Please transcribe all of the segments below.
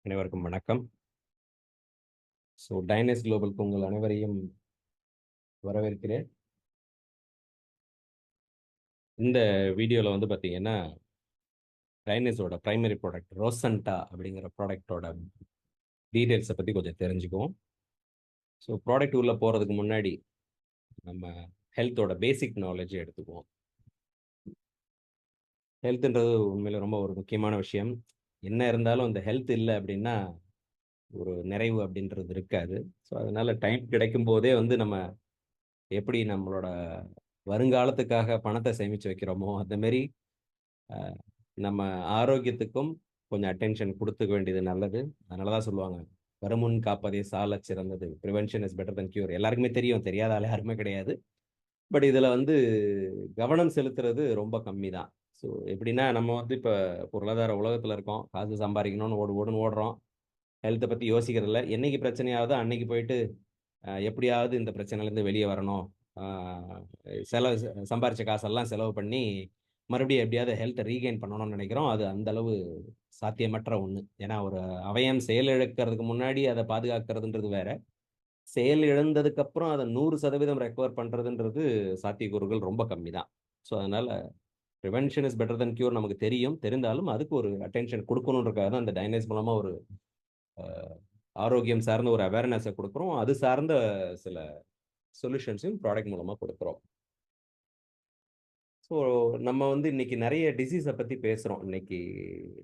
அனைவருக்கும் வணக்கம். டைனஸ் குளோபலுக்கு உங்கள் அனைவரையும் வரவேற்கிறேன். இந்த வீடியோவில் வந்து பார்த்தீங்கன்னா, டைனஸோட பிரைமரி ப்ராடக்ட் ரோசன்டா அப்படிங்கிற ப்ராடக்டோட டீட்டெயில்ஸை பற்றி கொஞ்சம் தெரிஞ்சுக்குவோம். ப்ராடக்ட் உள்ள போகிறதுக்கு முன்னாடி நம்ம ஹெல்த்தோட பேசிக் நாலேஜை எடுத்துக்குவோம். ஹெல்த்துன்றது உண்மையில் ரொம்ப ஒரு முக்கியமான விஷயம். என்ன இருந்தாலும் இந்த ஹெல்த் இல்லை அப்படின்னா ஒரு நிறைவு அப்படின்றது இருக்காது. அதனால் டைம் கிடைக்கும் போதே வந்து நம்ம எப்படி நம்மளோட வருங்காலத்துக்காக பணத்தை சேமித்து வைக்கிறோமோ அந்த மாரி நம்ம ஆரோக்கியத்துக்கும் கொஞ்சம் அட்டென்ஷன் கொடுத்துக்க வேண்டியது நல்லது. அதனால தான் சொல்லுவாங்க, வருமுன் காப்பதே சாலச் சிறந்தது. Prevention is better then cure. எல்லாருக்குமே தெரியும், தெரியாத ஆள் யாருமே கிடையாது. பட் இதில் வந்து கவனம் செலுத்துறது ரொம்ப கம்மி தான். எப்படின்னா நம்ம வந்து இப்போ பொருளாதார உலகத்தில் இருக்கோம், காசு சம்பாதிக்கணும்னு ஓடுன்னு ஓடுறோம். ஹெல்த்தை பற்றி யோசிக்கிறதில்ல. என்னைக்கு பிரச்சனையாவது அன்னைக்கு போயிட்டு எப்படியாவது இந்த பிரச்சனையிலேருந்து வெளியே வரணும், செலவு சம்பாரித்த காசெல்லாம் செலவு பண்ணி மறுபடியும் எப்படியாவது ஹெல்த்தை ரீகெயின் பண்ணணும்னு நினைக்கிறோம். அது அந்த அளவு சாத்தியமற்ற ஒன்று. ஏன்னா ஒரு அவயம் செயல் இழக்கிறதுக்கு முன்னாடி அதை பாதுகாக்கிறதுன்றது வேற, செயல் இழந்ததுக்கப்புறம் அதை 100% ரெக்கவர் பண்ணுறதுன்றது சாத்தியக்கூறுகள் ரொம்ப கம்மி தான். அதனால் prevention is better then cure நமக்கு தெரியும். தெரிந்தாலும் அதுக்கு ஒரு அட்டென்ஷன் கொடுக்கணுன்றக்காக தான் இந்த டைனஸ் மூலமாக ஒரு ஆரோக்கியம் சார்ந்த ஒரு அவேர்னஸை கொடுக்குறோம். அது சார்ந்த சில சொல்யூஷன்ஸையும் ப்ராடக்ட் மூலமாக கொடுக்குறோம். நம்ம வந்து இன்னைக்கு நிறைய டிசீஸை பற்றி பேசுகிறோம். இன்னைக்கு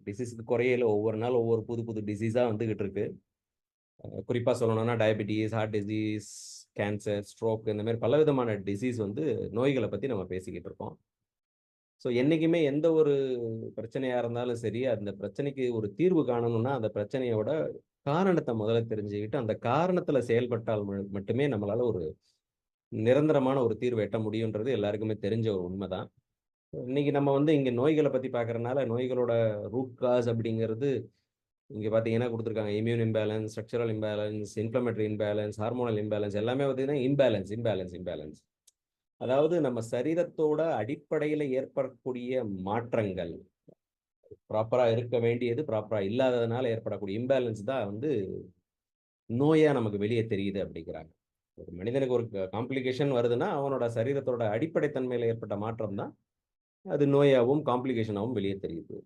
டிசீஸுக்கு குறையில ஒவ்வொரு நாள் ஒவ்வொரு புது புது டிசீஸாக வந்துகிட்டு இருக்கு. குறிப்பாக சொல்லணும்னா diabetes, heart disease, cancer, stroke, இந்த மாதிரி பலவிதமான டிசீஸ் வந்து நோய்களை பற்றி நம்ம பேசிக்கிட்டு இருக்கோம். என்றைக்குமே எந்த ஒரு பிரச்சனையாக இருந்தாலும் சரி, அந்த பிரச்சனைக்கு ஒரு தீர்வு காணணும்னா அந்த பிரச்சனையோட காரணத்தை முதல்ல தெரிஞ்சுக்கிட்டு அந்த காரணத்தில் செயல்பட்டால் மட்டுமே நம்மளால ஒரு நிரந்தரமான ஒரு தீர்வு எட்ட முடியுன்றது எல்லாருக்குமே தெரிஞ்ச ஒரு உண்மைதான். இன்னைக்கு நம்ம வந்து இங்க நோய்களை பத்தி பார்க்கறனால நோய்களோட ரூட் காஸ் அப்படிங்கிறது இங்க பார்த்தீங்கன்னா குடுத்துருக்காங்க. Immune imbalance, structural imbalance, inflammatory imbalance, hormonal imbalance எல்லாமே பார்த்தீங்கன்னா இம்பேலன்ஸ். அதாவது நம்ம சரீரத்தோட அடிப்படையில ஏற்படக்கூடிய மாற்றங்கள் ப்ராப்பரா இருக்க வேண்டியது ப்ராப்பரா இல்லாததுனால ஏற்படக்கூடிய இம்பேலன்ஸ் தான் வந்து நோயா நமக்கு வெளியே தெரியுது அப்படிங்கிறாங்க. ஒரு மனிதனுக்கு ஒரு காம்ப்ளிகேஷன் வருதுன்னா அவனோட சரீரத்தோட அடிப்படை தன்மையில ஏற்பட்ட மாற்றம் தான் அது நோயாகவும் காம்ப்ளிகேஷனாகவும் வெளியே தெரியுது.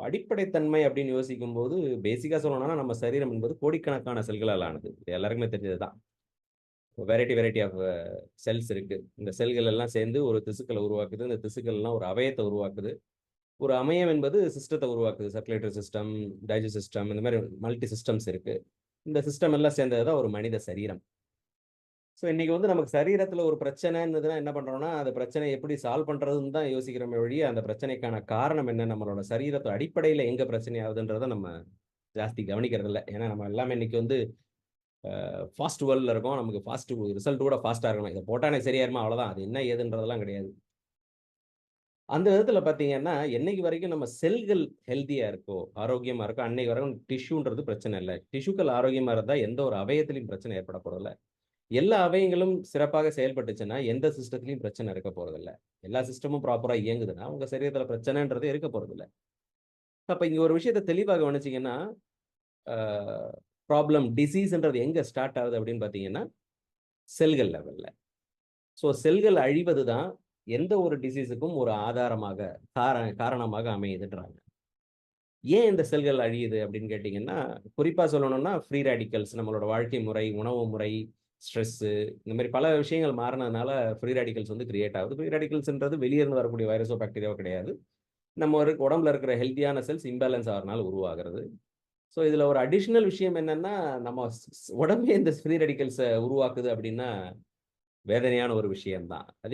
அடிப்படைத்தன்மை அப்படின்னு யோசிக்கும்போது பேசிக்கா சொல்லணும்னா நம்ம சரீரம் என்பது கோடிக்கணக்கான செல்களால் ஆனது. இது எல்லாருக்குமே தெரிஞ்சதுதான். வெரைட்டி ஆஃப் செல்ஸ் இருக்கு. இந்த செல்கள் எல்லாம் சேர்ந்து ஒரு திசுக்களை உருவாக்குது. இந்த திசுக்கள் எல்லாம் ஒரு அவயத்தை உருவாக்குது. ஒரு அமையம் என்பது சிஸ்டத்தை உருவாக்குது. சர்க்குலேட்டரி சிஸ்டம், டைஜஸ்ட் சிஸ்டம், இந்த மாதிரி மல்டி சிஸ்டம்ஸ் இருக்கு. இந்த சிஸ்டம் எல்லாம் சேர்ந்ததுதான் ஒரு மனித சரீரம். இன்னைக்கு வந்து நமக்கு சரீரத்துல ஒரு பிரச்சனைன்றதுன்னா என்ன பண்றோம்னா, அந்த பிரச்சனையை எப்படி சால்வ் பண்றதுன்னு தான் யோசிக்கிறோமே ஒழிய, அந்த பிரச்சனைக்கான காரணம் என்ன? நம்மளோட சரீரத்தோட அடிப்படையில எங்க பிரச்சனை ஆகுதுன்றத நம்ம ஜாஸ்தி கவனிக்கிறது இல்ல. ஏன்னா நம்ம எல்லாமே இன்னைக்கு வந்து ஃபாஸ்ட் வேர்ல்ட்ல இருக்கோம். நமக்கு ஃபாஸ்ட் ரிசல்ட் கூட ஃபாஸ்ட்டா இருக்கணும். இத போட்டா எனக்கு சரியாயிருமா அவ்வளவுதான். அது என்ன ஏதுன்றதெல்லாம் கிடையாது. அந்த விதத்துல பார்த்தீங்கன்னா, என்னைக்கு வரைக்கும் நம்ம செல்கள் ஹெல்த்தியா இருக்கோ, ஆரோக்கியமா இருக்கோ, அன்னைக்கு வரைக்கும் டிஷ்யூன்றது பிரச்சனை இல்ல. டிஷ்யூக்கள் ஆரோக்கியமா இருந்தா எந்த ஒரு அவயத்திலயும் பிரச்சனை ஏற்பட போறதில்ல. எல்லா அவயங்களும் சிறப்பாக செயல்பட்டுச்சுன்னா, எந்த சிஸ்டத்திலயும் பிரச்சனை இருக்க போறதில்ல. எல்லா சிஸ்டமும் ப்ராப்பரா இயங்குதுன்னா, உங்க சரீரத்தில பிரச்சனைன்றது இருக்க போறதில்ல. அப்ப இங்க ஒரு விஷயத்த தெளிவா கவனிச்சீங்கன்னா, ஆ டிசீஸ்ன்றது எங்க ஸ்டார்ட் ஆகுது அப்படின்னு பார்த்தீங்கன்னா, செல்கள் லெவல்ல. செல்கள் அழிவது தான் எந்த ஒரு டிசீஸுக்கும் ஒரு ஆதாரமாக, காரணமாக அமையுதுன்றாங்க. ஏன் இந்த செல்கள் அழியுது அப்படின்னு கேட்டீங்கன்னா, குறிப்பா சொல்லணும்னா ஃப்ரீ ரேடிக்கல்ஸ் நம்மளோட வாழ்க்கை முறை, உணவு முறை, ஸ்ட்ரெஸ்ஸு இந்த மாரி பல விஷயங்கள் மாறுனதுனால ஃப்ரீ ரேடிக்கல்ஸ் வந்து கிரியேட் ஆகுது. ஃப்ரீ ரேடிக்கல்ஸ்ன்றது வெளிய இருந்து வரக்கூடிய வைரஸோ, பாக்டீரியாவோ கிடையாது. நம்ம உடம்புல இருக்கிற ஹெல்த்தியான செல்ஸ் இம்பேலன்ஸ் ஆகுறனால உருவாகிறது. இதுல ஒரு அடிஷனல் விஷயம் என்னன்னா, நம்ம உடம்பே இந்த ஃப்ரீ ரேடிக்கல்ஸ உருவாக்குது அப்படின்னா, வேதனையான ஒரு விஷயம் தான். அதே